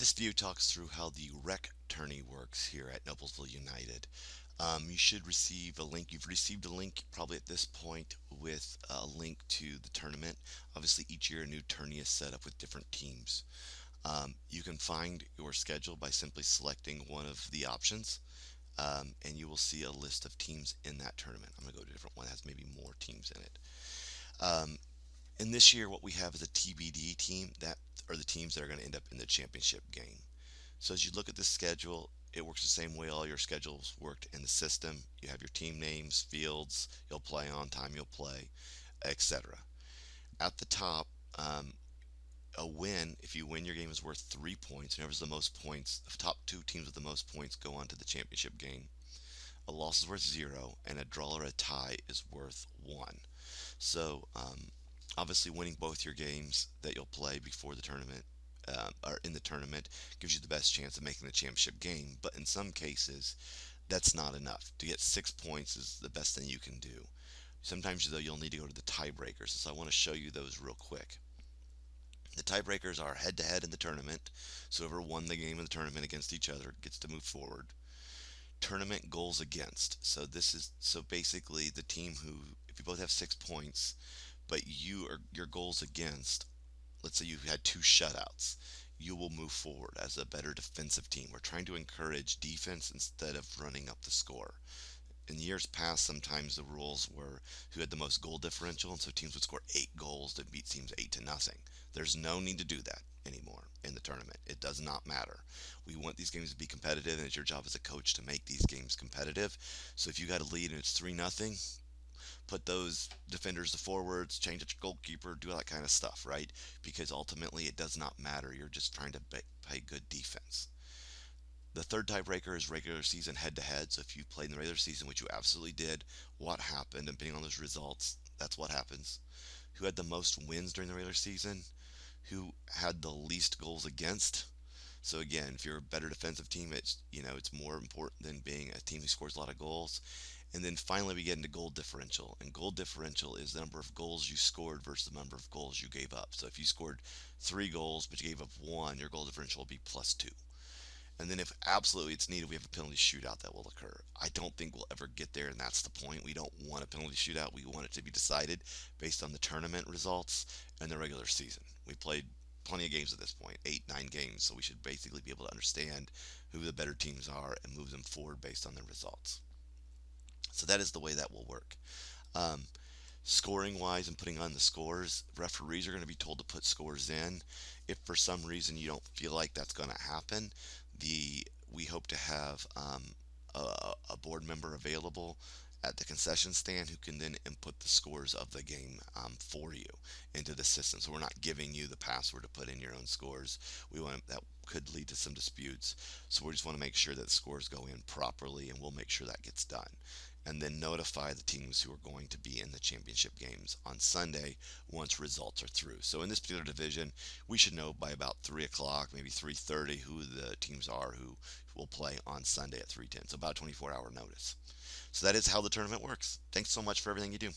This video talks through how the rec tourney works here at Noblesville United. You should receive a link. You've received a link probably at this point with a link to the tournament. Obviously, each year a new tourney is set up with different teams. You can find your schedule by simply selecting one of the options, and you will see a list of teams in that tournament. I'm going to go to a different one that has maybe more teams in it. Um, and this year, what we have is a TBD team that are the teams that are going to end up in the championship game. So as you look at the schedule, it works the same way all your schedules worked in the system. You have your team names, fields you'll play on, time you'll play, etc. At the top, a win, if you win your game, is worth 3 points. Whoever's the most points, the top two teams with the most points go on to the championship game. A loss is worth 0, and a draw or a tie is worth 1. So, obviously, winning both your games that you'll play before the tournament or in the tournament gives you the best chance of making the championship game. But in some cases, that's not enough. To get 6 points is the best thing you can do. Sometimes, though, you'll need to go to the tiebreakers. So I want to show you those real quick. The tiebreakers are head to head in the tournament. So whoever won the game in the tournament against each other gets to move forward. Tournament goals against. So basically the team who, if you both have 6 points, but your goals against, let's say you had two shutouts, you will move forward as a better defensive team. We're trying to encourage defense instead of running up the score. In years past, sometimes the rules were who had the most goal differential, and so teams would score 8 goals to beat teams 8-0. There's no need to do that anymore in the tournament. It does not matter. We want these games to be competitive, and it's your job as a coach to make these games competitive. So if you got a lead and it's 3-0, put those defenders to forwards, change it to goalkeeper, do all that kind of stuff, right? Because ultimately it does not matter. You're just trying to play good defense. The third tiebreaker is regular season head to head. So if you played in the regular season, which you absolutely did, what happened, and depending on those results, that's what happens. Who had the most wins during the regular season? Who had the least goals against? So again, if you're a better defensive team, it's more important than being a team who scores a lot of goals. And then finally, we get into goal differential. And goal differential is the number of goals you scored versus the number of goals you gave up. So if you scored 3 goals but you gave up 1, your goal differential will be +2. And then if absolutely it's needed, we have a penalty shootout that will occur. I don't think we'll ever get there, and that's the point. We don't want a penalty shootout. We want it to be decided based on the tournament results and the regular season. We played plenty of games at this point, 8, 9 games, so we should basically be able to understand who the better teams are and move them forward based on their results. So that is the way that will work. Um, Scoring wise and putting on the scores, referees are going to be told to put scores in. If for some reason you don't feel like that's going to happen, we hope to have a board member available at the concession stand who can then input the scores of the game for you into the system. So we're not giving you the password to put in your own scores. That could lead to some disputes. So we just want to make sure that the scores go in properly, and we'll make sure that gets done. And then notify the teams who are going to be in the championship games on Sunday once results are through. So in this particular division, we should know by about 3 o'clock, maybe 3:30, who the teams are who will play on Sunday at 3:10. So about a 24-hour notice. So that is how the tournament works. Thanks so much for everything you do.